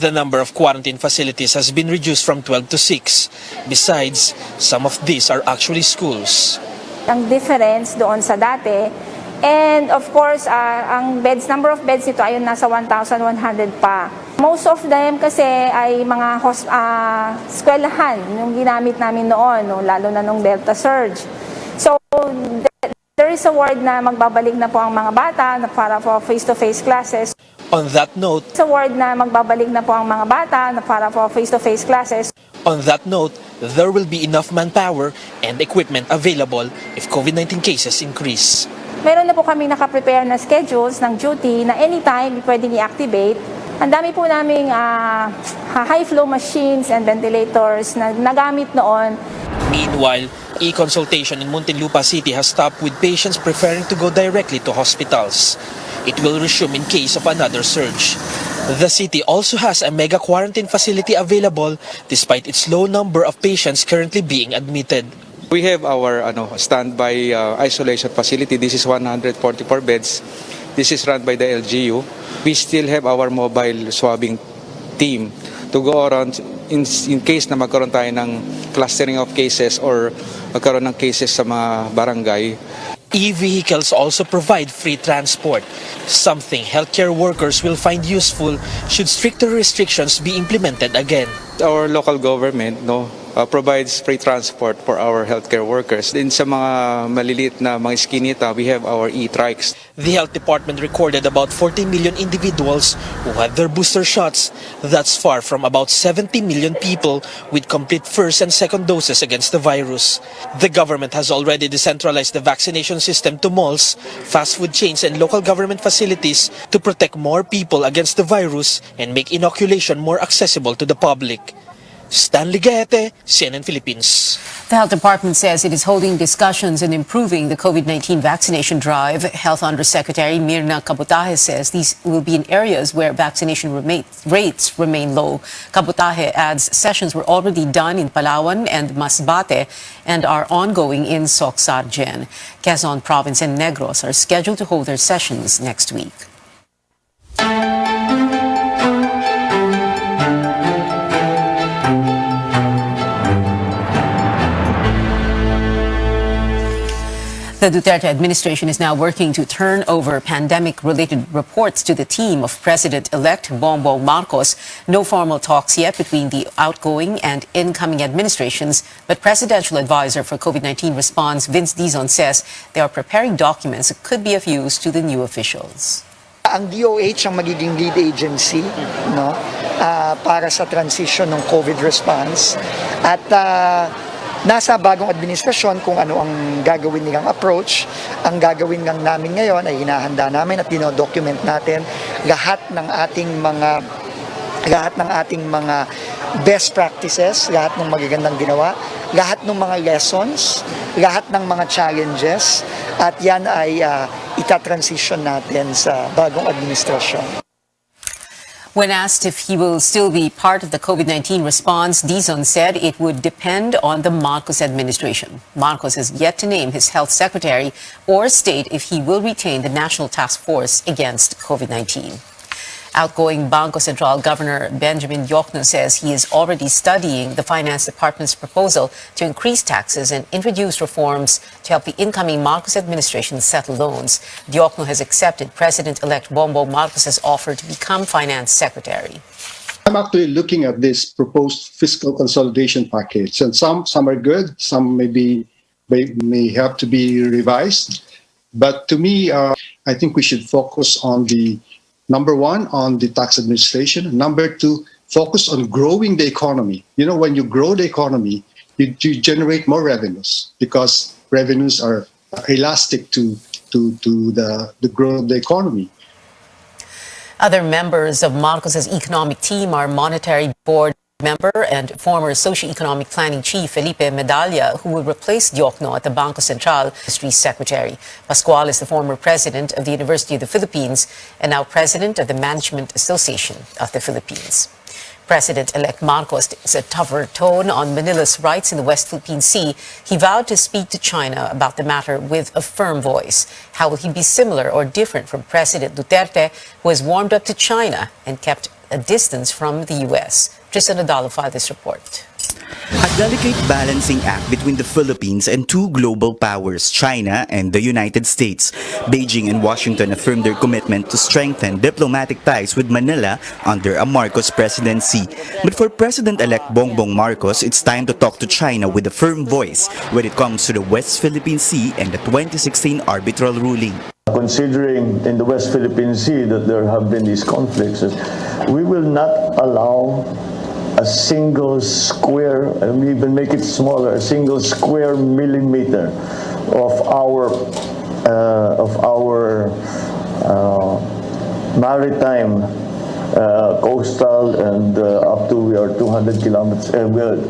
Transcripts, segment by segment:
The number of quarantine facilities has been reduced from 12 to 6. Besides, some of these are actually schools. Ang difference doon sa dati, and of course, ang number of beds nito ay nasa 1,100 pa. Most of them kasi ay mga eskwelahan yung ginamit namin noon, no, lalo na nung Delta surge. So, there is a word na magbabalik na po ang mga bata para for face-to-face classes. On that note, It's a word na magbabalik na po ang mga bata para for face-to-face classes. On that note, there will be enough manpower and equipment available if COVID-19 cases increase. Meron na po kami nakaprepare na schedules ng duty na anytime pwedeng i-activate. Ang dami po naming high flow machines and ventilators na nagamit noon. Meanwhile, e-consultation in Muntinlupa City has stopped with patients preferring to go directly to hospitals. It will resume in case of another surge. The city also has a mega quarantine facility available despite its low number of patients currently being admitted. We have our standby isolation facility. This is 144 beds. This is run by the LGU. We still have our mobile swabbing team to go around in case na magkaroon tayo ng clustering of cases or magkaroon ng cases sa mga barangay. E-vehicles also provide free transport, something healthcare workers will find useful should stricter restrictions be implemented again. Our local government provides free transport for our healthcare workers. Din sa mga maliliit na mga iskinita, we have our e-trikes. The health department recorded about 40 million individuals who had their booster shots. That's far from about 70 million people with complete first and second doses against the virus. The government has already decentralized the vaccination system to malls, fast food chains and local government facilities to protect more people against the virus and make inoculation more accessible to the public. Stanley Gaete, CNN Philippines. The Health Department says it is holding discussions on improving the COVID-19 vaccination drive. Health Undersecretary Mirna Kabutahe says these will be in areas where vaccination rates remain low. Kabutahe adds sessions were already done in Palawan and Masbate and are ongoing in Socsargen. Quezon Province and Negros are scheduled to hold their sessions next week. The Duterte administration is now working to turn over pandemic-related reports to the team of President-elect Bongbong Marcos. No formal talks yet between the outgoing and incoming administrations, but Presidential Advisor for COVID-19 response Vince Dizon says they are preparing documents that could be of use to the new officials. Ang DOH ang magiging lead agency para sa transition ng COVID response at nasa bagong administrasyon kung ano ang gagawin nilang approach. Ang gagawin lang namin ngayon ay hinahanda namin at dinodocument natin lahat ng ating mga best practices, lahat ng magagandang ginawa, lahat ng mga lessons, lahat ng mga challenges, at yan ay itatransition natin sa bagong administrasyon. When asked if he will still be part of the COVID-19 response, Dizon said it would depend on the Marcos administration. Marcos has yet to name his health secretary or state if he will retain the National Task Force against COVID-19. Outgoing Bangko Sentral Governor Benjamin Diokno says he is already studying the Finance Department's proposal to increase taxes and introduce reforms to help the incoming Marcos administration settle loans. Diokno has accepted President-elect Bongbong Marcos' offer to become Finance Secretary. I'm actually looking at this proposed fiscal consolidation package, and some are good, some may have to be revised. But to me, I think we should focus on number one, on the tax administration. Number two, focus on growing the economy. You know, when you grow the economy, you generate more revenues because revenues are elastic to the growth of the economy. Other members of Marcos' economic team are Monetary Board member and former Socio-Economic Planning Chief Felipe Medalla, who will replace Diokno at the Bangko Sentral Industry Secretary. Pascual is the former president of the University of the Philippines and now president of the Management Association of the Philippines. President-elect Marcos takes a tougher tone on Manila's rights in the West Philippine Sea. He vowed to speak to China about the matter with a firm voice. How will he be similar or different from President Duterte, who has warmed up to China and kept a distance from the U.S.? Tristan Adalo filed this report. A delicate balancing act between the Philippines and two global powers, China and the United States. Beijing and Washington affirmed their commitment to strengthen diplomatic ties with Manila under a Marcos presidency. But for President-elect Bongbong Marcos, it's time to talk to China with a firm voice when it comes to the West Philippine Sea and the 2016 arbitral ruling. Considering in the West Philippine Sea that there have been these conflicts, we will not allow a single square, and even make it smaller, a single square millimeter of our maritime, coastal, and up to our 200 kilometers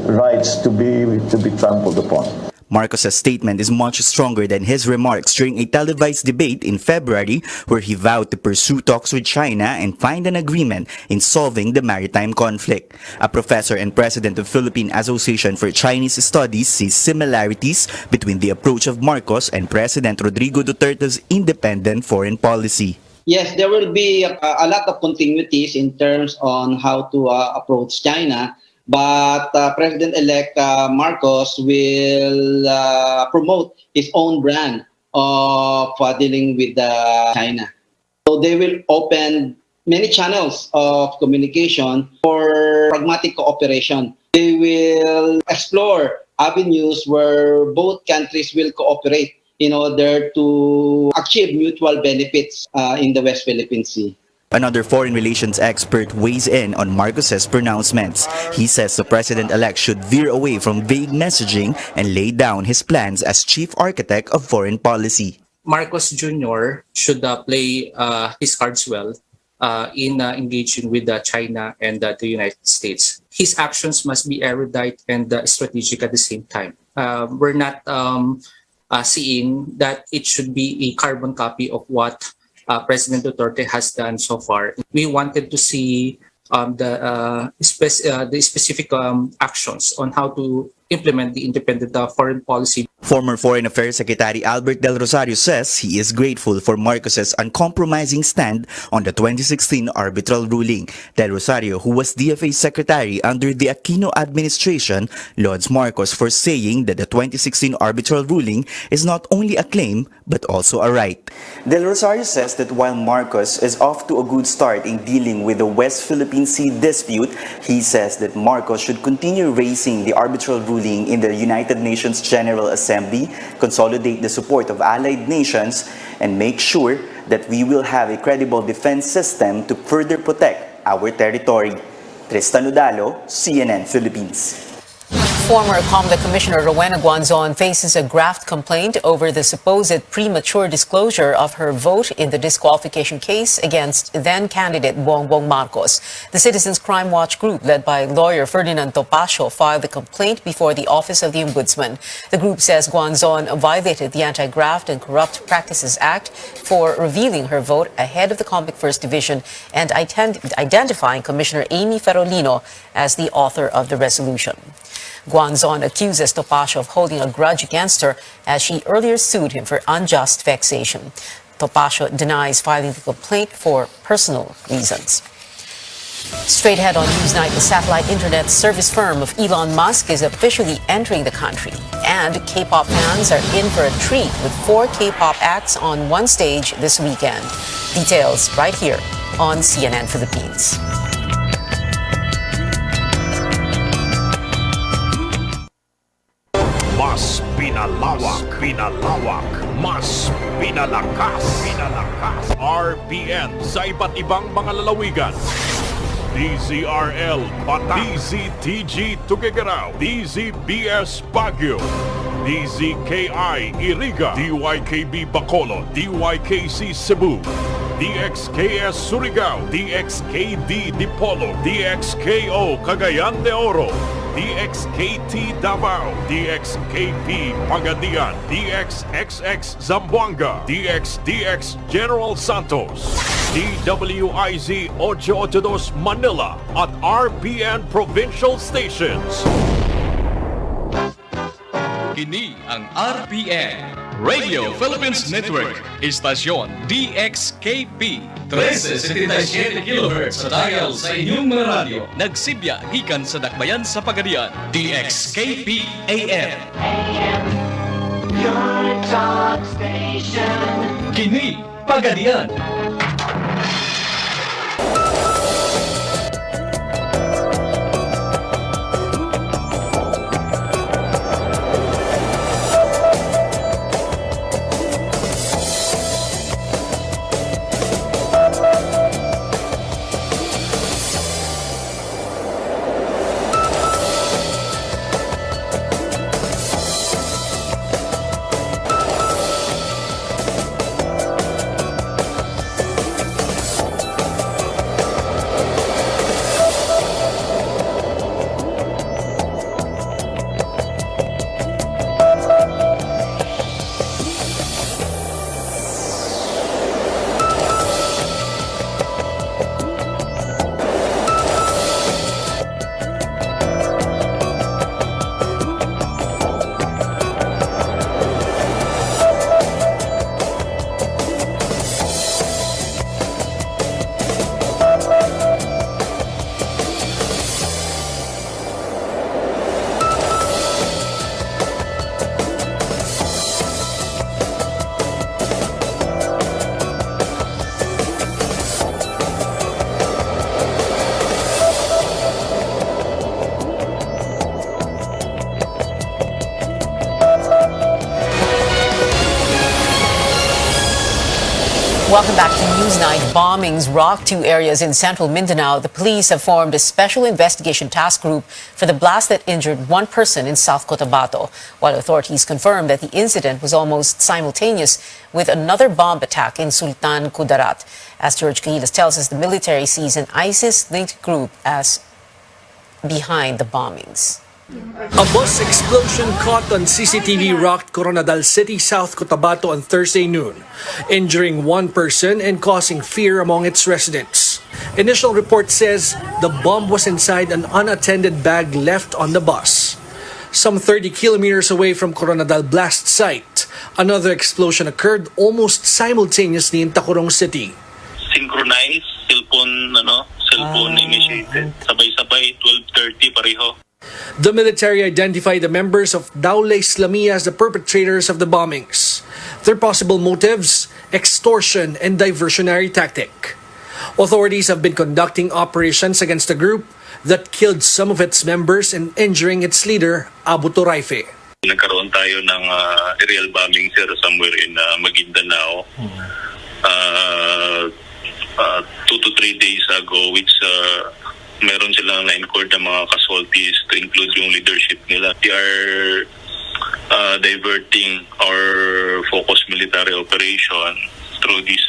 rights to be trampled upon. Marcos' statement is much stronger than his remarks during a televised debate in February where he vowed to pursue talks with China and find an agreement in solving the maritime conflict. A professor and president of Philippine Association for Chinese Studies sees similarities between the approach of Marcos and President Rodrigo Duterte's independent foreign policy. Yes, there will be a lot of continuities in terms on how to approach China. But President-elect Marcos will promote his own brand of dealing with China. So they will open many channels of communication for pragmatic cooperation. They will explore avenues where both countries will cooperate in order to achieve mutual benefits in the West Philippine Sea. Another foreign relations expert weighs in on Marcos's pronouncements. He says the president-elect should veer away from vague messaging and lay down his plans as chief architect of foreign policy. Marcos Jr. should play his cards well in engaging with China and the United States. His actions must be erudite and strategic at the same time. We're not seeing that it should be a carbon copy of what President Duterte has done so far. We wanted to see the specific actions on how to implement the independent foreign policy. Former Foreign Affairs Secretary Albert Del Rosario says he is grateful for Marcos's uncompromising stand on the 2016 arbitral ruling. Del Rosario, who was DFA Secretary under the Aquino administration, lauds Marcos for saying that the 2016 arbitral ruling is not only a claim but also a right. Del Rosario says that while Marcos is off to a good start in dealing with the West Philippine Sea dispute, he says that Marcos should continue raising the arbitral ruling in the United Nations General Assembly, consolidate the support of allied nations, and make sure that we will have a credible defense system to further protect our territory. Tristan Udalo, CNN Philippines. Former COMELEC Commissioner Rowena Guanzon faces a graft complaint over the supposed premature disclosure of her vote in the disqualification case against then-candidate Bongbong Marcos. The Citizens Crime Watch group, led by lawyer Ferdinand Topacio, filed the complaint before the Office of the Ombudsman. The group says Guanzon violated the Anti-Graft and Corrupt Practices Act for revealing her vote ahead of the COMELEC First Division and identifying Commissioner Amy Ferolino as the author of the resolution. Guanzon accuses Topacio of holding a grudge against her as she earlier sued him for unjust vexation. Topacio denies filing the complaint for personal reasons. Straight ahead on Newsnight, the satellite internet service firm of Elon Musk is officially entering the country. And K-pop fans are in for a treat with 4 K-pop acts on one stage this weekend. Details right here on CNN Philippines. Mas pinalawak, mas pinalakas. RPN sa iba't ibang mga lalawigan. DZRL Bataan, DZTG Tuguegarao, DZBS Baguio, DZKI Iriga, DYKB Bacolod, DYKC Cebu, DXKS Surigao, DXKD Dipolo, DXKO Cagayan de Oro, DXKT Davao, DXKP Pagadian, DXXX Zamboanga, DXDX General Santos, DWIZ 882 Manila at RPN Provincial Stations. Kini ang RPN, Radio Philippines Network, Istasyon DXKP, 1377 kHz sa dial sa inyong mga radyo. Nagsibya gikan sa dakbayan sa Pagadian, DXKP AM. Your talk station. Kini Pagadian. Welcome back to News 9. Bombings rocked two areas in central Mindanao. The police have formed a special investigation task group for the blast that injured one person in South Cotabato, while authorities confirmed that the incident was almost simultaneous with another bomb attack in Sultan Kudarat. As George Cahilas tells us, the military sees an ISIS-linked group as behind the bombings. A bus explosion caught on CCTV rocked Coronadal City, South Cotabato on Thursday noon, injuring one person and causing fear among its residents. Initial report says the bomb was inside an unattended bag left on the bus. Some 30 kilometers away from Coronadal blast site, another explosion occurred almost simultaneously in Tacurong City. Synchronized, cellphone initiated. Sabay-sabay, 12:30 pareho. The military identified the members of Daule Islamia as the perpetrators of the bombings. Their possible motives: extortion and diversionary tactic. Authorities have been conducting operations against the group that killed some of its members and injuring its leader, Abu Turaife. Nagkaroon tayo ng aerial bombing, sir, somewhere in Maguindanao 2 to 3 days ago, which meron silang na-incurred na mga casualties, to include yung leadership nila. They are diverting our focus military operation through this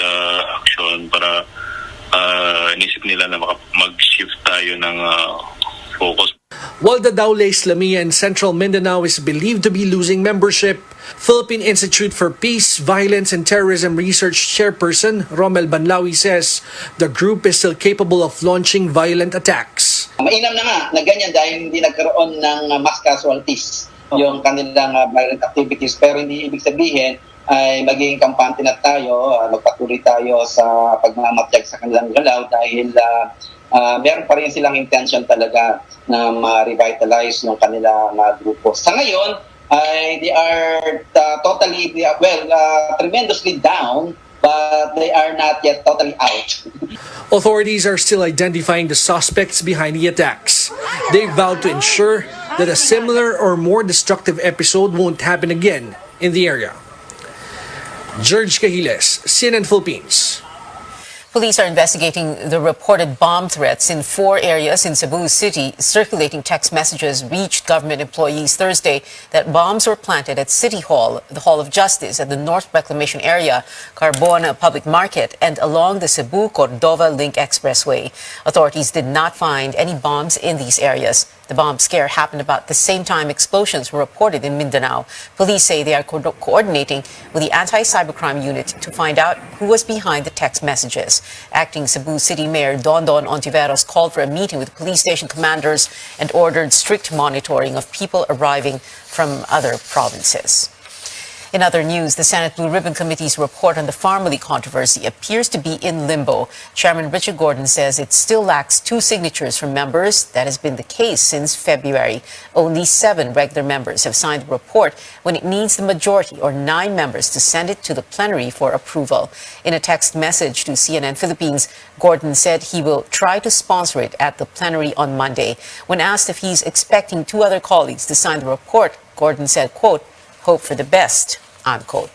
action para inisip nila na mag-shift tayo ng focus. While the Daule Islamia in Central Mindanao is believed to be losing membership, Philippine Institute for Peace, Violence and Terrorism Research Chairperson Romel Banlawi says the group is still capable of launching violent attacks. Mainam na nga na ganyan dahil hindi nagkaroon ng mass casualties yung kanilang violent activities, pero hindi ibig sabihin ay magiging kampante na tayo, magpatuloy tayo sa pagmamatyag sa kanilang galaw dahil meron pa rin silang intention talaga na ma-revitalize yung kanilang grupo. Sa ngayon, they are tremendously down, but they are not yet totally out. Authorities are still identifying the suspects behind the attacks. They vowed to ensure that a similar or more destructive episode won't happen again in the area. George Cahiles, CNN Philippines. Police are investigating the reported bomb threats in 4 areas in Cebu City. Circulating text messages reached government employees Thursday that bombs were planted at City Hall, the Hall of Justice at the North Reclamation Area, Carbona Public Market, and along the Cebu-Cordova Link Expressway. Authorities did not find any bombs in these areas. The bomb scare happened about the same time explosions were reported in Mindanao. Police say they are coordinating with the anti-cybercrime unit to find out who was behind the text messages. Acting Cebu City Mayor Don Ontiveros called for a meeting with police station commanders and ordered strict monitoring of people arriving from other provinces. In other news, the Senate Blue Ribbon Committee's report on the Farmally controversy appears to be in limbo. Chairman Richard Gordon says it still lacks 2 signatures from members. That has been the case since February. Only 7 regular members have signed the report when it needs the majority or 9 members to send it to the plenary for approval. In a text message to CNN Philippines, Gordon said he will try to sponsor it at the plenary on Monday. When asked if he's expecting 2 other colleagues to sign the report, Gordon said, quote, "Hope for the best," unquote.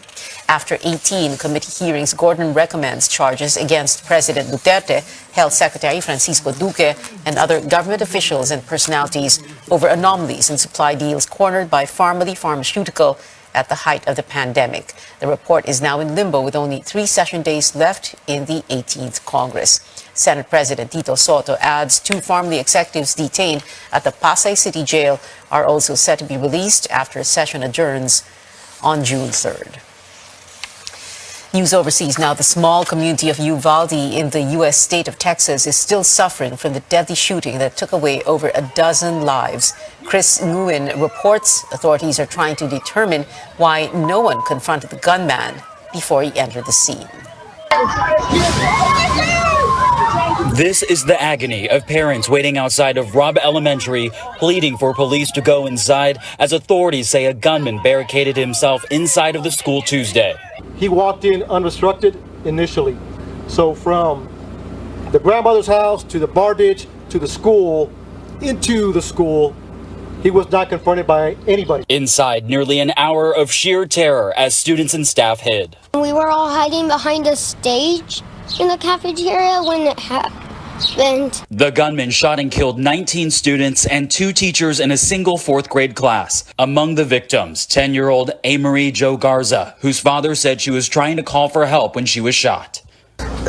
After 18 committee hearings, Gordon recommends charges against President Duterte, Health Secretary Francisco Duque, and other government officials and personalities over anomalies in supply deals cornered by Farmally Pharmaceutical at the height of the pandemic. The report is now in limbo with only 3 session days left in the 18th Congress. Senate President Tito Soto adds 2 Farmally executives detained at the Pasay City Jail are also set to be released after a session adjourns on June 3rd. News overseas now. The small community of Uvalde in the U.S. state of Texas is still suffering from the deadly shooting that took away over a dozen lives. Chris Nguyen reports authorities are trying to determine why no one confronted the gunman before he entered the scene. This is the agony of parents waiting outside of Robb Elementary, pleading for police to go inside as authorities say a gunman barricaded himself inside of the school Tuesday. He walked in unobstructed initially. So from the grandmother's house to the bar ditch to the school, into the school, he was not confronted by anybody. Inside, nearly an hour of sheer terror as students and staff hid. We were all hiding behind a stage in the cafeteria when it happened. The gunman shot and killed 19 students and 2 teachers in a single 4th grade class. Among the victims, 10-year-old Amarie Jo Garza, whose father said she was trying to call for help when she was shot.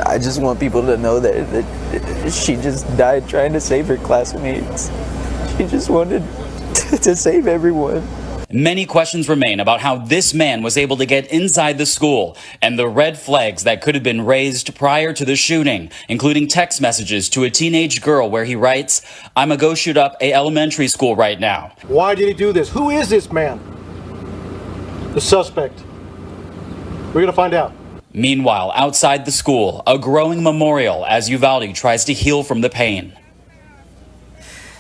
I just want people to know that she just died trying to save her classmates. She just wanted to save everyone. Many questions remain about how this man was able to get inside the school and the red flags that could have been raised prior to the shooting, including text messages to a teenage girl where he writes, "I'm a go shoot up a elementary school right now." Why did he do this? Who is this man? The suspect. We're going to find out. Meanwhile, outside the school, a growing memorial as Uvalde tries to heal from the pain.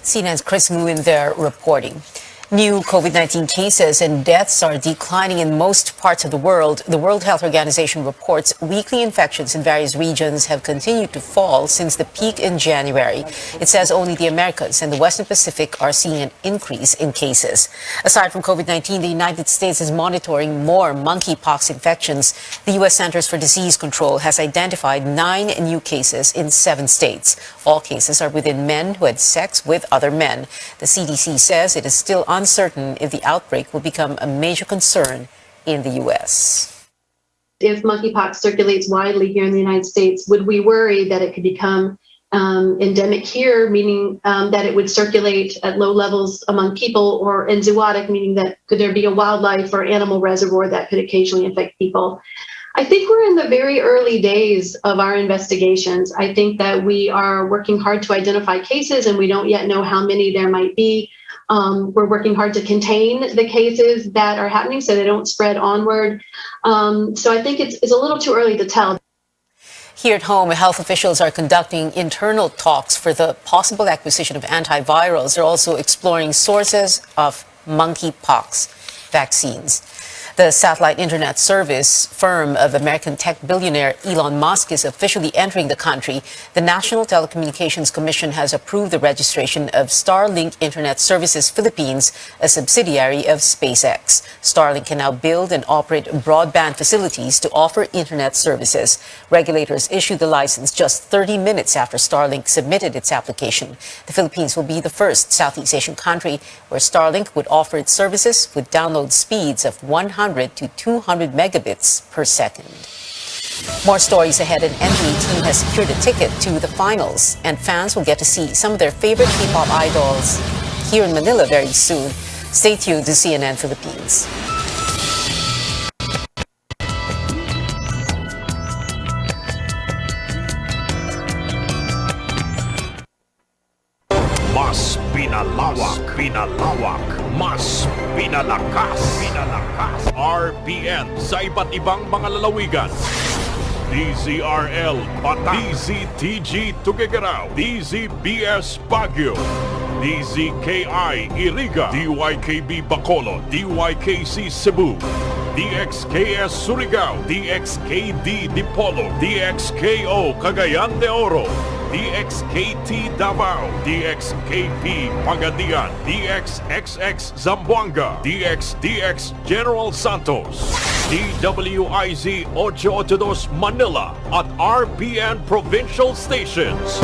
CNN's Chris Nguyen there reporting. New COVID-19 cases and deaths are declining in most parts of the world. The World Health Organization reports weekly infections in various regions have continued to fall since the peak in January. It says only the Americas and the Western Pacific are seeing an increase in cases. Aside from COVID-19, the United States is monitoring more monkeypox infections. The U.S. Centers for Disease Control has identified 9 new cases in 7 states. All cases are within men who had sex with other men. The CDC says it is still uncertain if the outbreak will become a major concern in the U.S. If monkeypox circulates widely here in the United States, would we worry that it could become endemic here, meaning that it would circulate at low levels among people, or in zoonotic, meaning that could there be a wildlife or animal reservoir that could occasionally infect people? I think we're in the very early days of our investigations. I think that we are working hard to identify cases, and we don't yet know how many there might be. We're working hard to contain the cases that are happening so they don't spread onward. So I think it's a little too early to tell. Here at home, health officials are conducting internal talks for the possible acquisition of antivirals. They're also exploring sources of monkeypox vaccines. The satellite internet service firm of American tech billionaire Elon Musk is officially entering the country. The National Telecommunications Commission has approved the registration of Starlink Internet Services Philippines, a subsidiary of SpaceX. Starlink can now build and operate broadband facilities to offer internet services. Regulators issued the license just 30 minutes after Starlink submitted its application. The Philippines will be the first Southeast Asian country where Starlink would offer its services with download speeds of 100 to 200 megabits per second. More stories ahead. An NBA team has secured a ticket to the finals, and fans will get to see some of their favorite K-pop idols here in Manila very soon. Stay tuned to CNN Philippines. Mas pinalawak, mas pinalakas. RPN sa iba't ibang mga lalawigan. DZRL Bataan, DZTG Tuguegarao, DZBS Baguio, DZKI Iriga, DYKB Bacolod, DYKC Cebu, DXKS Surigao, DXKD Dipolo, DXKO Cagayan de Oro, DXKT Davao, DXKP Pagadian, DXXX Zamboanga, DXDX General Santos, DWIZ 882 Manila at RPN Provincial Stations.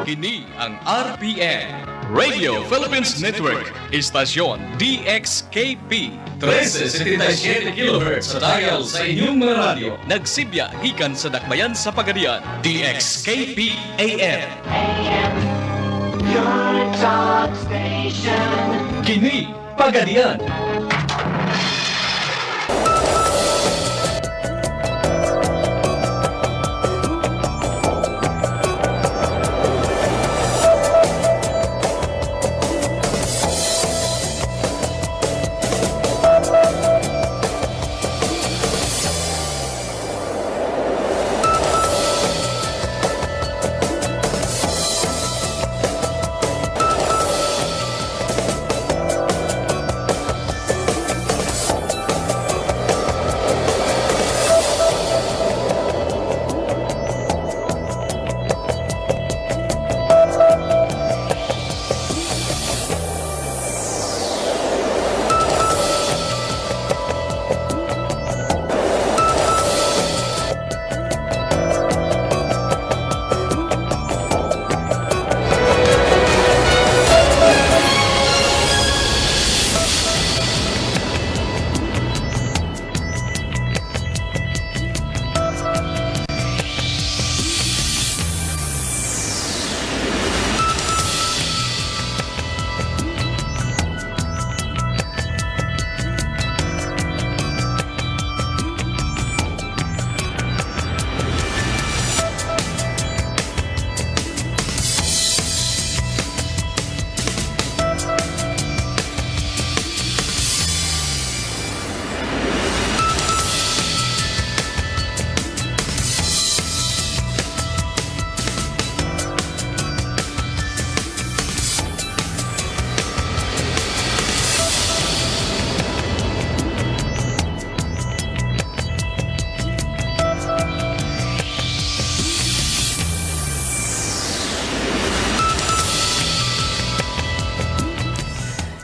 Kini ang RPN Radio Philippines Network, istasyon DXKP 1377 kHz sa dial sa inyong mga radyo. Nagsibya gikan sa dakbayan sa Pagadian, DXKP AM. Your talk station. Kini Pagadian.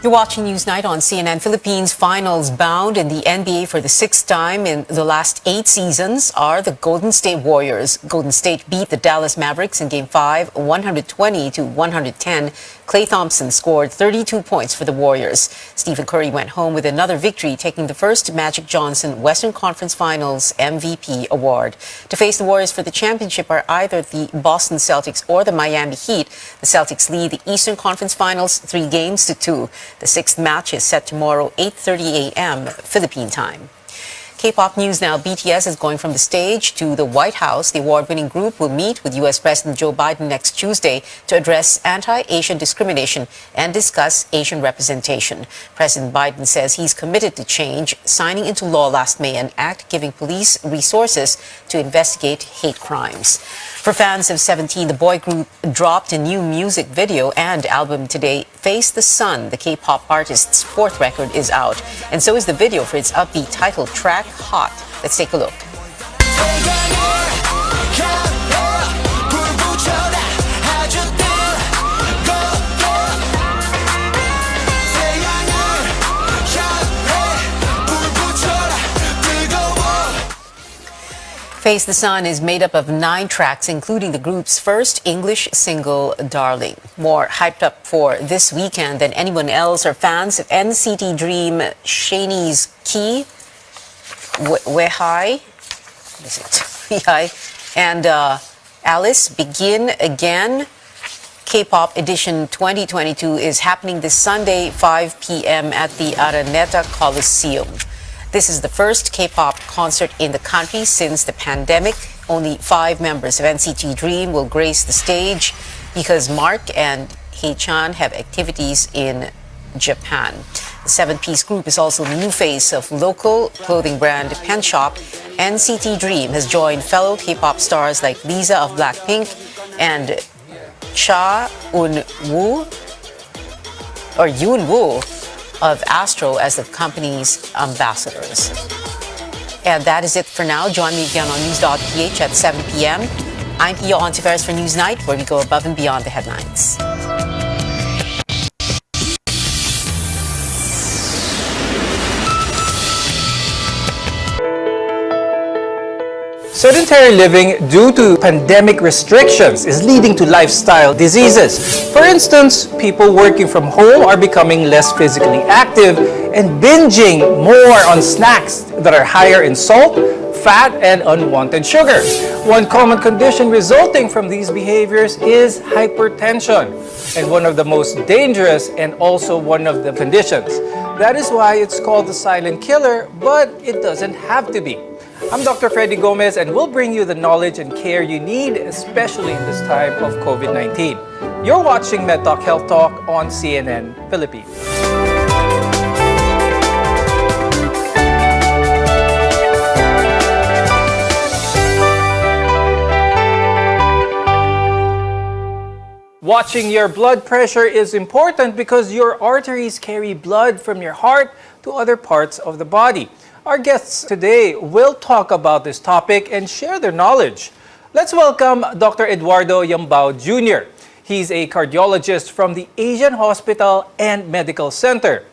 You're watching Newsnight on CNN Philippines. Finals bound in the NBA for the sixth time in the last 8 seasons are the Golden State Warriors. Golden State beat the Dallas Mavericks in Game 5, 120-110. Klay Thompson scored 32 points for the Warriors. Stephen Curry went home with another victory, taking the first Magic Johnson Western Conference Finals MVP award. To face the Warriors for the championship are either the Boston Celtics or the Miami Heat. The Celtics lead the Eastern Conference Finals 3-2. The sixth match is set tomorrow, 8:30 a.m. Philippine time. K-pop news now. BTS is going from the stage to the White House. The award-winning group will meet with U.S. President Joe Biden next Tuesday to address anti-Asian discrimination and discuss Asian representation. President Biden says he's committed to change, signing into law last May an act giving police resources to investigate hate crimes. For fans of 17, the boy group dropped a new music video and album today. Face the Sun, the K-pop artist's fourth record, is out. And so is the video for its upbeat title track, Hot. Let's take a look. Face the Sun is made up of 9 tracks, including the group's first English single, Darling. More hyped up for this weekend than anyone else are fans of NCT Dream, Shani's Key, Wehai, and Alice, Begin Again, K-pop edition 2022 is happening this Sunday, 5 p.m. at the Araneta Coliseum. This is the first K-pop concert in the country since the pandemic. Only 5 members of NCT Dream will grace the stage because Mark and Hae-chan have activities in Japan. The 7-piece group is also the new face of local clothing brand Pen Shop. NCT Dream has joined fellow K-pop stars like Lisa of Blackpink and Cha Eun-woo of Astro as the company's ambassadors. And that is it for now. Join me again on news.ph at 7 p.m. I'm Pia Ontiveros for Newsnight, where we go above and beyond the headlines. Sedentary living due to pandemic restrictions is leading to lifestyle diseases. For instance, people working from home are becoming less physically active and binging more on snacks that are higher in salt, fat, and unwanted sugar. One common condition resulting from these behaviors is hypertension, and one of the most dangerous and also one of the conditions. That is why it's called the silent killer, but it doesn't have to be. I'm Dr. Freddy Gomez, and we'll bring you the knowledge and care you need, especially in this time of COVID-19. You're watching MedTalk Health Talk on CNN Philippines. Watching your blood pressure is important because your arteries carry blood from your heart to other parts of the body. Our guests today will talk about this topic and share their knowledge. Let's welcome Dr. Eduardo Yambao Jr. He's a cardiologist from the Asian Hospital and Medical Center.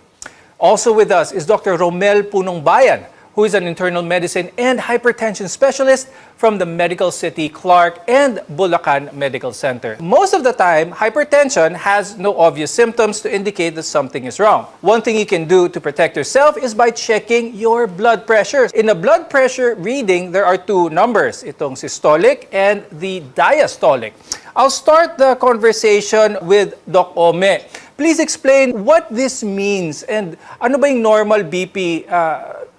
Also with us is Dr. Romel Punongbayan, who is an internal medicine and hypertension specialist from the Medical City Clark and Bulacan Medical Center. Most of the time, hypertension has no obvious symptoms to indicate that something is wrong. One thing you can do to protect yourself is by checking your blood pressure. In a blood pressure reading, there are 2 numbers, itong systolic and the diastolic. I'll start the conversation with Doc Ome. Please explain what this means and ano ba yung normal BP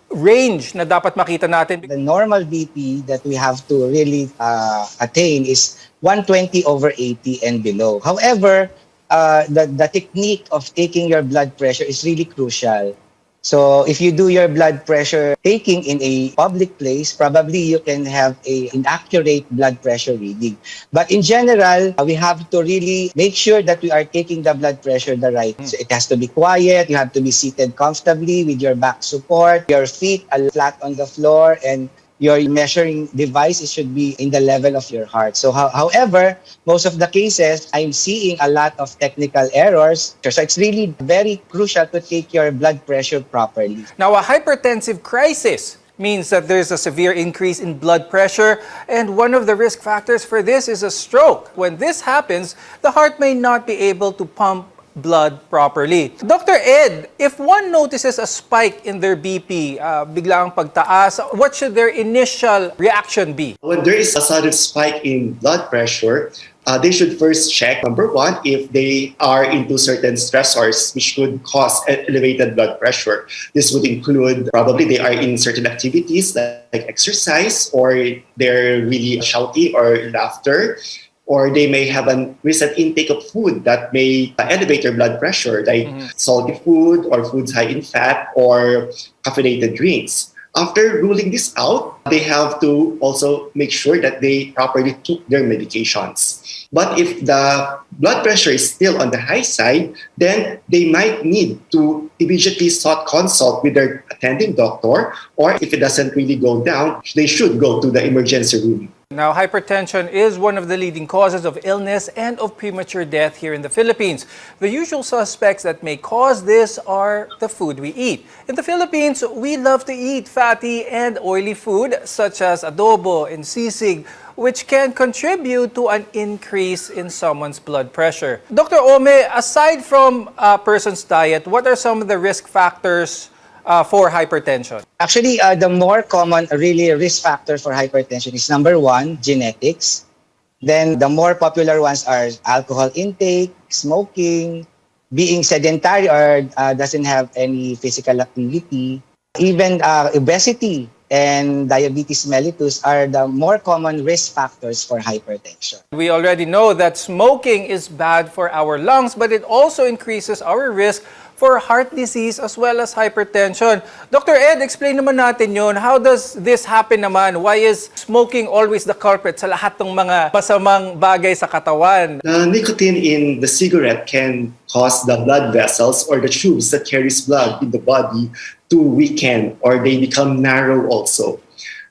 range na dapat makita natin? The normal BP that we have to really attain is 120/80 and below. However, the technique of taking your blood pressure is really crucial. So if you do your blood pressure taking in a public place, probably you can have an inaccurate blood pressure reading. But in general, we have to really make sure that we are taking the blood pressure the right. So it has to be quiet, you have to be seated comfortably with your back support, your feet are flat on the floor, and your measuring device, it should be in the level of your heart. So however, most of the cases, I'm seeing a lot of technical errors. So it's really very crucial to take your blood pressure properly. Now, a hypertensive crisis means that there's a severe increase in blood pressure, and one of the risk factors for this is a stroke. When this happens, the heart may not be able to pump blood properly. Dr. Ed, if one notices a spike in their BP, biglang pagtaas, what should their initial reaction be? When there is a sudden spike in blood pressure, they should first check, number one, if they are into certain stressors which could cause elevated blood pressure. This would include probably they are in certain activities like exercise, or they're really shouty or laughter, or they may have a recent intake of food that may elevate your blood pressure, like salty food or foods high in fat or caffeinated drinks. After ruling this out, they have to also make sure that they properly took their medications. But if the blood pressure is still on the high side, then they might need to immediately consult with their attending doctor, or if it doesn't really go down, they should go to the emergency room. Now, hypertension is one of the leading causes of illness and of premature death here in the Philippines. The usual suspects that may cause this are the food we eat. In the Philippines, we love to eat fatty and oily food such as adobo and sisig, which can contribute to an increase in someone's blood pressure. Dr. Ome, aside from a person's diet, what are some of the risk factors for hypertension? Actually, the more common really risk factor for hypertension is number one, genetics. Then the more popular ones are alcohol intake, smoking, being sedentary or doesn't have any physical activity. Even obesity and diabetes mellitus are the more common risk factors for hypertension. We already know that smoking is bad for our lungs, but it also increases our risk for heart disease as well as hypertension. Dr. Ed, explain naman natin yun. How does this happen naman? Why is smoking always the culprit sa lahat ng mga masamang bagay sa katawan? Nicotine in the cigarette can cause the blood vessels or the tubes that carries blood in the body to weaken, or they become narrow also.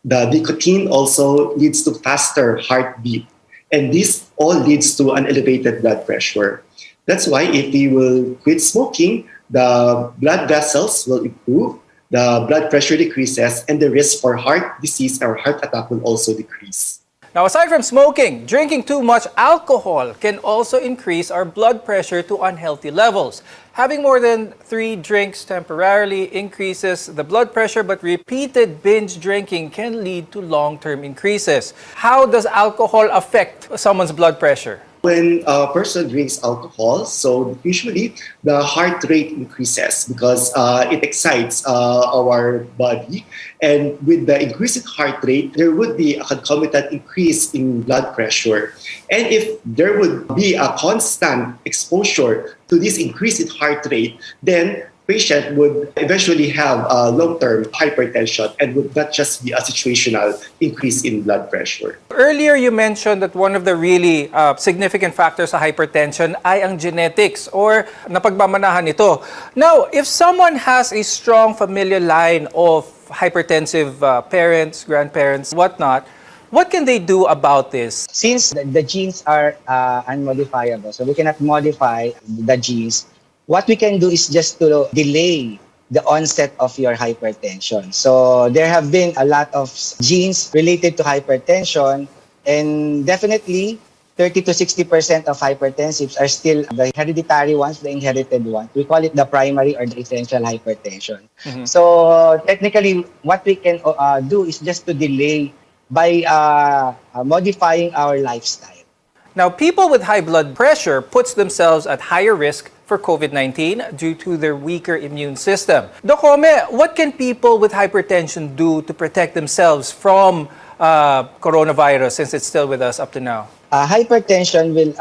The nicotine also leads to faster heartbeat, and this all leads to an elevated blood pressure. That's why if we will quit smoking, the blood vessels will improve, the blood pressure decreases, and the risk for heart disease or heart attack will also decrease. Now, aside from smoking, drinking too much alcohol can also increase our blood pressure to unhealthy levels. Having more than 3 drinks temporarily increases the blood pressure, but repeated binge drinking can lead to long-term increases. How does alcohol affect someone's blood pressure? When a person drinks alcohol, so usually the heart rate increases because it excites our body. And with the increasing heart rate, there would be a concomitant increase in blood pressure. And if there would be a constant exposure to this increase in heart rate, then patient would eventually have long-term hypertension and would not just be a situational increase in blood pressure. Earlier, you mentioned that one of the really significant factors sa hypertension ay ang genetics or napagmamanahan nito. Now, if someone has a strong familial line of hypertensive parents, grandparents, whatnot, what can they do about this? Since the genes are unmodifiable, so we cannot modify the genes, what we can do is just to delay the onset of your hypertension. So there have been a lot of genes related to hypertension, and definitely 30 to 60% of hypertensives are still the hereditary ones, the inherited ones. We call it the primary or the essential hypertension. So technically, what we can do is just to delay by modifying our lifestyle. Now, people with high blood pressure puts themselves at higher risk for COVID-19 due to their weaker immune system. Doc Ome, what can people with hypertension do to protect themselves from coronavirus, since it's still with us up to now? Hypertension will,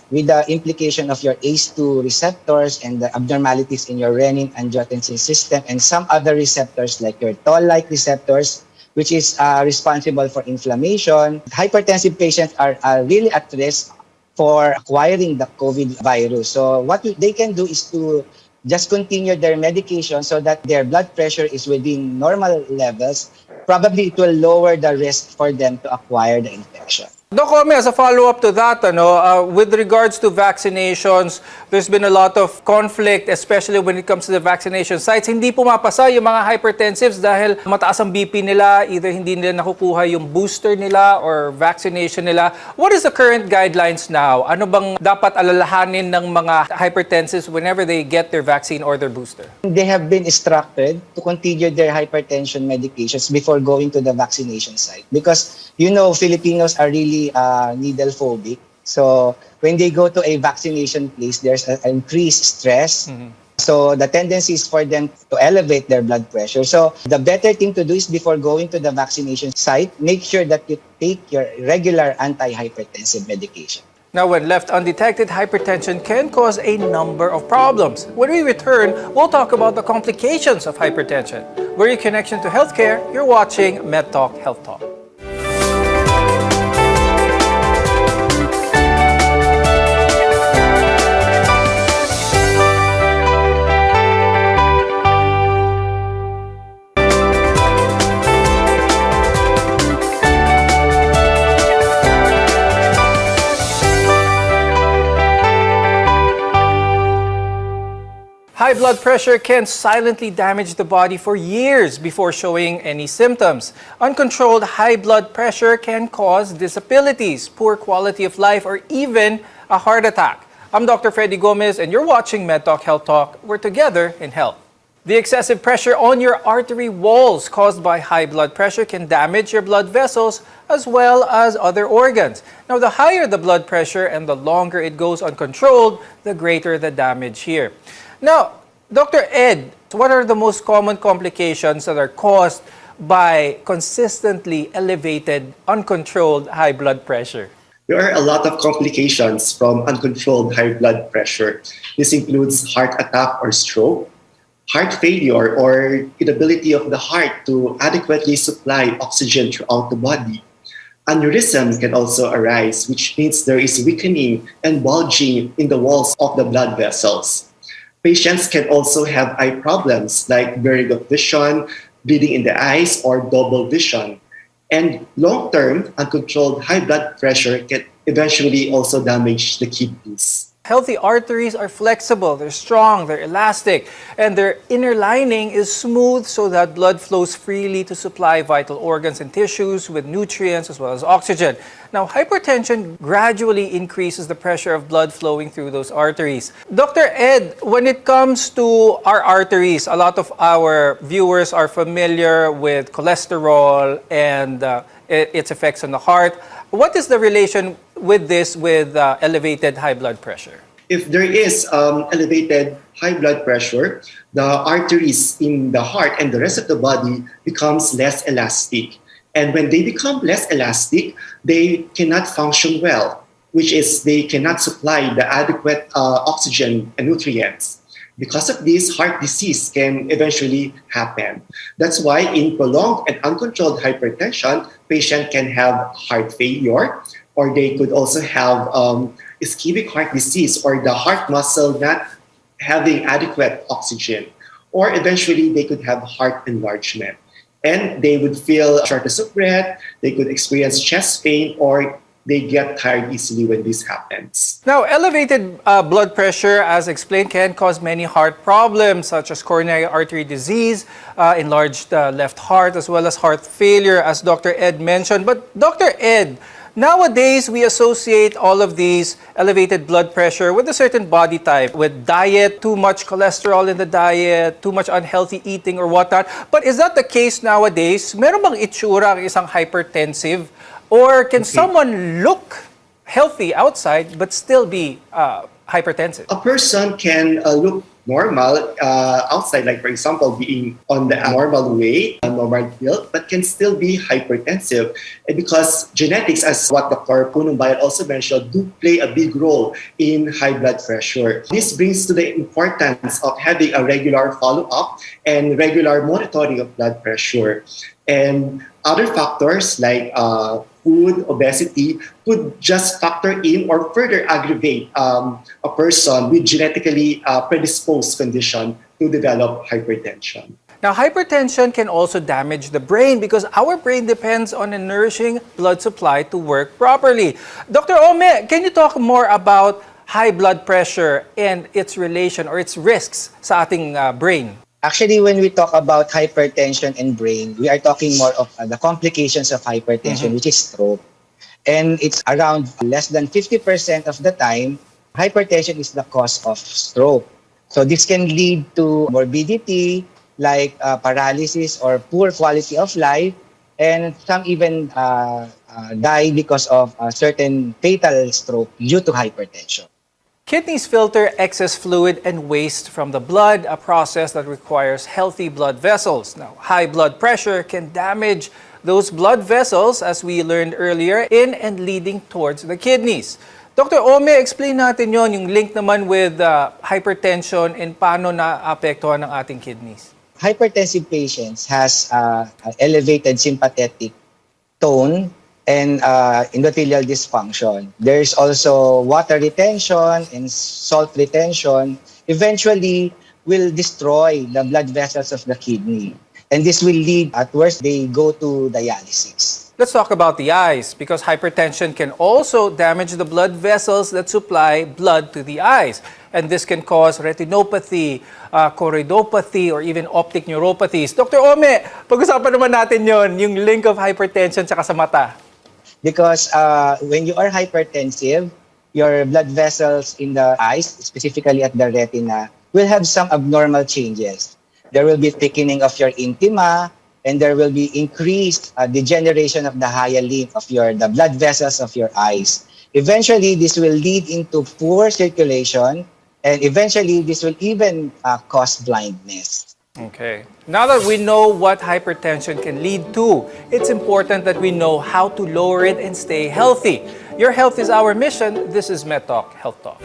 with the implication of your ACE2 receptors and the abnormalities in your renin-angiotensin system and some other receptors like your toll-like receptors, which is responsible for inflammation. Hypertensive patients are really at risk for acquiring the COVID virus. So what they can do is to just continue their medication so that their blood pressure is within normal levels. Probably it will lower the risk for them to acquire the infection. Doc Ome, as a follow-up to that, with regards to vaccinations, there's been a lot of conflict, especially when it comes to the vaccination sites. Hindi pumapasa yung mga hypertensives dahil mataas ang BP nila, either hindi nila nakukuha yung booster nila or vaccination nila. What is the current guidelines now? Ano bang dapat alalahanin ng mga hypertensives whenever they get their vaccine or their booster? They have been instructed to continue their hypertension medications before going to the vaccination site because, Filipinos are really needle phobic. So when they go to a vaccination place, there's an increased stress. So the tendency is for them to elevate their blood pressure. So the better thing to do is before going to the vaccination site, make sure that you take your regular antihypertensive medication. Now, when left undetected, hypertension can cause a number of problems. When we return, we'll talk about the complications of hypertension. We're your connection to healthcare. You're watching Med Talk Health Talk. High blood pressure can silently damage the body for years before showing any symptoms. Uncontrolled high blood pressure can cause disabilities, poor quality of life, or even a heart attack. I'm Dr. Freddy Gomez, and you're watching Med Talk Health Talk. We're together in health. The excessive pressure on your artery walls caused by high blood pressure can damage your blood vessels as well as other organs. Now, the higher the blood pressure and the longer it goes uncontrolled, the greater the damage here. Now, Dr. Ed, what are the most common complications that are caused by consistently elevated, uncontrolled high blood pressure? There are a lot of complications from uncontrolled high blood pressure. This includes heart attack or stroke, heart failure or inability of the heart to adequately supply oxygen throughout the body. Aneurysm can also arise, which means there is weakening and bulging in the walls of the blood vessels. Patients can also have eye problems like blurring of vision, bleeding in the eyes, or double vision. And long-term, uncontrolled high blood pressure can eventually also damage the kidneys. Healthy arteries are flexible, they're strong, they're elastic, and their inner lining is smooth so that blood flows freely to supply vital organs and tissues with nutrients as well as oxygen. Now, hypertension gradually increases the pressure of blood flowing through those arteries. Dr. Ed, when it comes to our arteries, a lot of our viewers are familiar with cholesterol and its effects on the heart. What is the relation with this with elevated high blood pressure? If there is elevated high blood pressure, the arteries in the heart and the rest of the body becomes less elastic. And when they become less elastic, they cannot function well, which is they cannot supply the adequate oxygen and nutrients. Because of this, heart disease can eventually happen. That's why in prolonged and uncontrolled hypertension, patient can have heart failure, or they could also have ischemic heart disease, or the heart muscle not having adequate oxygen, or eventually they could have heart enlargement. And they would feel shortness of breath, they could experience chest pain, or they get tired easily when this happens. Now, elevated blood pressure, as explained, can cause many heart problems such as coronary artery disease, enlarged left heart, as well as heart failure, as Dr. Ed mentioned. But Dr. Ed, nowadays we associate all of these elevated blood pressure with a certain body type, with diet, too much cholesterol in the diet, too much unhealthy eating or whatnot. But is that the case nowadays? Meron bang itsura ang isang hypertensive? Or can someone look healthy outside but still be hypertensive? A person can look normal outside, like for example, being on the normal weight, a normal build, but can still be hypertensive. And because genetics, as what Dr. Punumbayan also mentioned, do play a big role in high blood pressure. This brings to the importance of having a regular follow-up and regular monitoring of blood pressure. And other factors like food, obesity could just factor in or further aggravate a person with genetically predisposed condition to develop hypertension. Now, hypertension can also damage the brain because our brain depends on a nourishing blood supply to work properly. Dr. Ome, can you talk more about high blood pressure and its relation or its risks sa ating brain? Actually, when we talk about hypertension and brain, we are talking more of the complications of hypertension, which is stroke. And it's around less than 50% of the time, hypertension is the cause of stroke. So this can lead to morbidity, like paralysis or poor quality of life, and some even die because of a certain fatal stroke due to hypertension. Kidneys filter excess fluid and waste from the blood, a process that requires healthy blood vessels. Now, high blood pressure can damage those blood vessels, as we learned earlier, in and leading towards the kidneys. Dr. Ome, explain natin yon, yung link naman with hypertension and paano na-apektuhan ng ating kidneys. Hypertensive patients has elevated sympathetic tone and endothelial dysfunction. There's also water retention and salt retention. Eventually, will destroy the blood vessels of the kidney. And this will lead, at worst, they go to dialysis. Let's talk about the eyes, because hypertension can also damage the blood vessels that supply blood to the eyes. And this can cause retinopathy, choroidopathy, or even optic neuropathies. Dr. Ome, pag-usapan naman natin yon, yung link of hypertension tsaka sa mata. Because when you are hypertensive, your blood vessels in the eyes, specifically at the retina, will have some abnormal changes. there will be thickening of your intima, and there will be increased degeneration of the hyaline of the blood vessels of your eyes. Eventually, this will lead into poor circulation, and eventually, this will even cause blindness. Okay. Now that we know what hypertension can lead to, it's important that we know how to lower it and stay healthy. Your health is our mission. This is MedTalk Health Talk.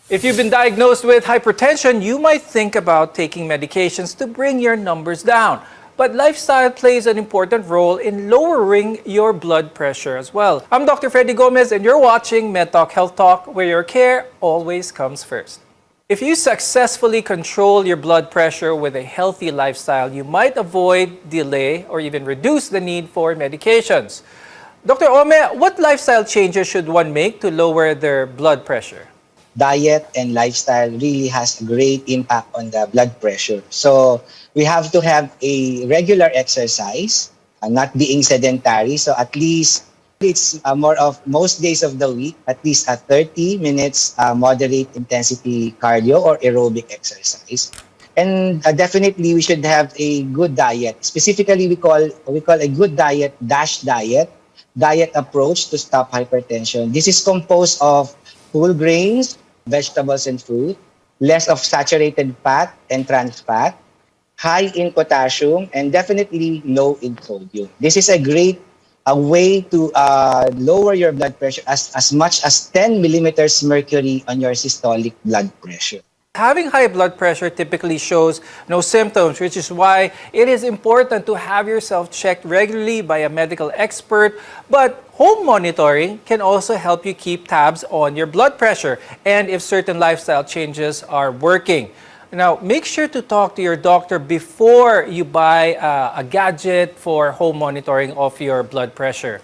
If you've been diagnosed with hypertension, you might think about taking medications to bring your numbers down. But lifestyle plays an important role in lowering your blood pressure as well. I'm Dr. Freddy Gomez, and you're watching MedTalk Health Talk, where your care always comes first. If you successfully control your blood pressure with a healthy lifestyle, you might avoid, delay, or even reduce the need for medications. Dr. Ome, what lifestyle changes should one make to lower their blood pressure? Diet and lifestyle really has a great impact on the blood pressure. So we have to have a regular exercise, not being sedentary. So at least it's more of most days of the week, at least 30 minutes moderate intensity cardio or aerobic exercise. And definitely we should have a good diet. Specifically, we call a good diet DASH diet approach to stop hypertension. This is composed of whole grains, vegetables and fruit, less of saturated fat and trans fat, high in potassium, and definitely low in sodium. This is a great way to lower your blood pressure as much as 10 millimeters mercury on your systolic blood pressure. Having high blood pressure typically shows no symptoms, which is why it is important to have yourself checked regularly by a medical expert. But home monitoring can also help you keep tabs on your blood pressure and if certain lifestyle changes are working. Now, make sure to talk to your doctor before you buy a gadget for home monitoring of your blood pressure.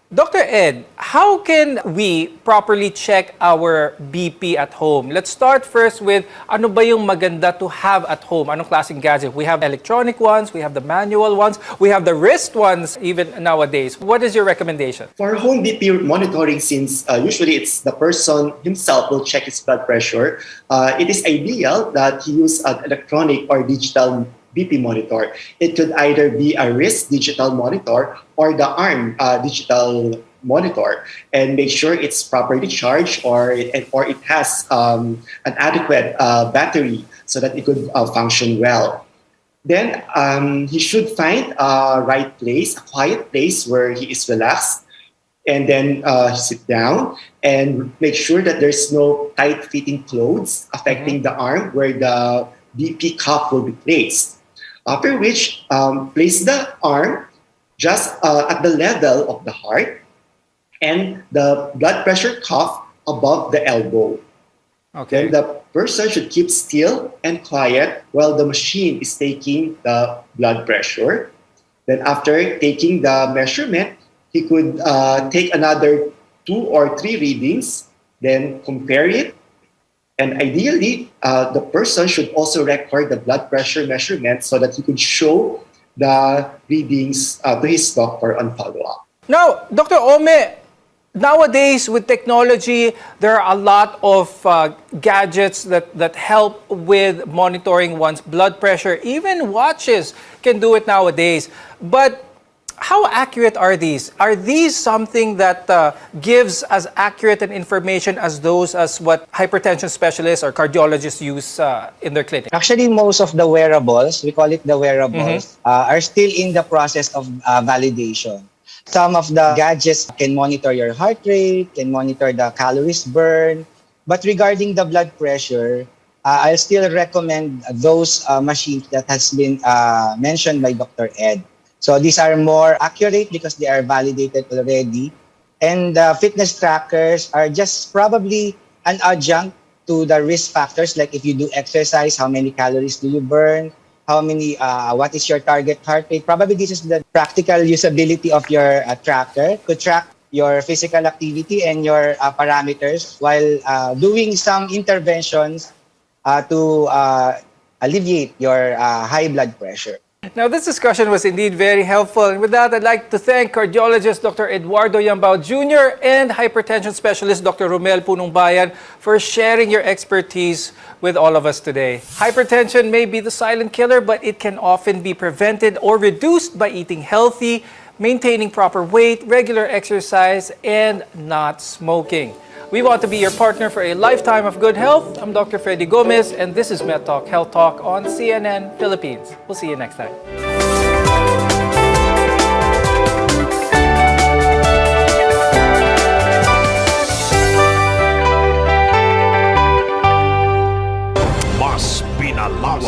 Dr. Ed, how can we properly check our BP at home? Let's start first with ano ba yung maganda to have at home? Anong klaseng gadget? We have electronic ones, we have the manual ones, we have the wrist ones even nowadays. What is your recommendation? For home BP monitoring, since usually it's the person himself will check his blood pressure, it is ideal that he use an electronic or digital BP monitor. It could either be a wrist digital monitor or the arm digital monitor, and make sure it's properly charged or it has an adequate battery so that it could function well. Then he should find a right place, a quiet place where he is relaxed, and then sit down and make sure that there's no tight-fitting clothes affecting the arm where the BP cuff will be placed. After which, place the arm just at the level of the heart and the blood pressure cuff above the elbow. Okay. Then the person should keep still and quiet while the machine is taking the blood pressure. Then after taking the measurement, he could take another 2 or 3 readings, then compare it. And ideally, the person should also record the blood pressure measurement so that he could show the readings to his doctor on follow-up. Now, Dr. Ome, nowadays with technology, there are a lot of gadgets that help with monitoring one's blood pressure. Even watches can do it nowadays. But how accurate are these? Are these something that gives as accurate an information as what hypertension specialists or cardiologists use in their clinic? Actually, most of the wearables, we call it the wearables, are still in the process of validation. Some of the gadgets can monitor your heart rate, can monitor the calories burned. But regarding the blood pressure, I'll still recommend those machines that has been mentioned by Dr. Ed. So these are more accurate because they are validated already. And fitness trackers are just probably an adjunct to the risk factors, like if you do exercise, how many calories do you burn, what is your target heart rate. Probably this is the practical usability of your tracker to track your physical activity and your parameters while doing some interventions to alleviate your high blood pressure. Now, this discussion was indeed very helpful. And with that, I'd like to thank cardiologist Dr. Eduardo Yambao Jr. and hypertension specialist Dr. Romel Punongbayan for sharing your expertise with all of us today. Hypertension may be the silent killer, but it can often be prevented or reduced by eating healthy, maintaining proper weight, regular exercise, and not smoking. We want to be your partner for a lifetime of good health. I'm Dr. Freddy Gomez, and this is Med Talk Health Talk on CNN Philippines. We'll see you next time. Mas pinalawa.